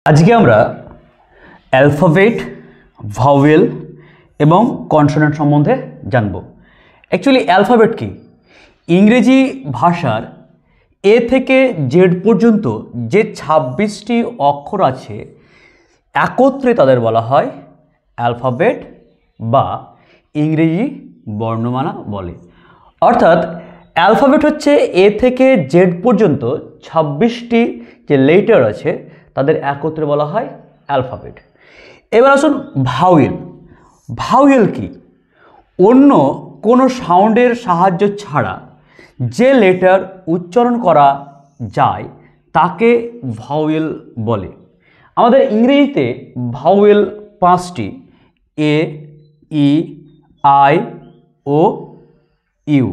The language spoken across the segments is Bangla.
আজকে আমরা অ্যালফাবেট, ভাওয়েল এবং কনসোনেন্ট সম্বন্ধে জানব। অ্যাকচুয়ালি অ্যালফাবেট কি? ইংরেজি ভাষার এ থেকে জেড পর্যন্ত যে 26টি অক্ষর আছে একত্রে তাদের বলা হয় অ্যালফাবেট বা ইংরেজি বর্ণমালা বলে। অর্থাৎ অ্যালফাবেট হচ্ছে এ থেকে জেড পর্যন্ত 26টি যে লেটার আছে তাদের একত্রে বলা হয় অ্যালফাবেট। এবার আসুন ভাওয়েল। ভাওয়েল কি? অন্য কোনো সাউন্ডের সাহায্য ছাড়া যে লেটার উচ্চারণ করা যায় তাকে ভাওয়েল বলে। আমাদের ইংরেজিতে ভাওয়েল 5টি: এ, ই, আই, ও, ইউ।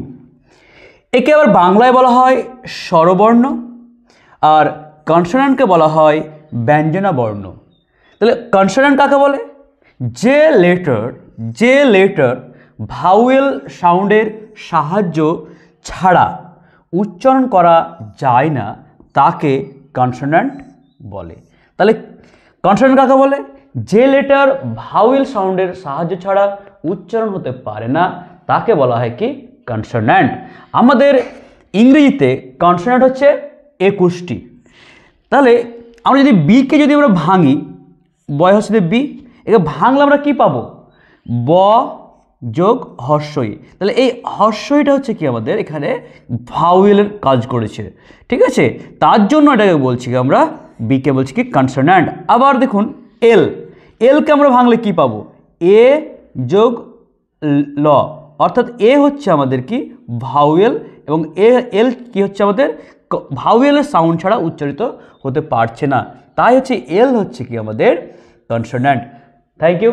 একে আবার বাংলায় বলা হয় স্বরবর্ণ, আর কনসোনেন্টকে বলা হয় ব্যঞ্জনা বর্ণ। তাহলে কনসোনেন্ট কাকে বলে? যে লেটার ভাওয়েল সাউন্ডের সাহায্য ছাড়া উচ্চারণ করা যায় না তাকে কনসোনেন্ট বলে। তাহলে কনসোনেন্ট কাকে বলে? যে লেটার ভাওয়েল সাউন্ডের সাহায্য ছাড়া উচ্চারণ হতে পারে না তাকে বলা হয় কি? কনসোনেন্ট। আমাদের ইংরেজিতে কনসোনেন্ট হচ্ছে 21টি। তাহলে আমরা যদি বিকে যদি আমরা ভাঙি, বয় হচ্ছে বি, একে ভাঙলে আমরা কি পাবো? ব যোগ হর্ষই। তাহলে এই হর্ষইটা হচ্ছে কি আমাদের এখানে ভাওয়েলের কাজ করেছে, ঠিক আছে? তার জন্য এটাকে বলছি কি আমরা বিকে বলছি কি কনসোনেন্ট। আবার দেখুন এলকে আমরা ভাঙলে কি পাবো? এ যোগ ল, অর্থাৎ এ হচ্ছে আমাদের কি ভাওয়েল, এবং এল কি হচ্ছে আমাদের ভাওয়েলের সাউন্ড ছাড়া উচ্চারিত হতে পারছে না, তাই হচ্ছে এল হচ্ছে কি আমাদের কনসোনেন্ট। Thank you.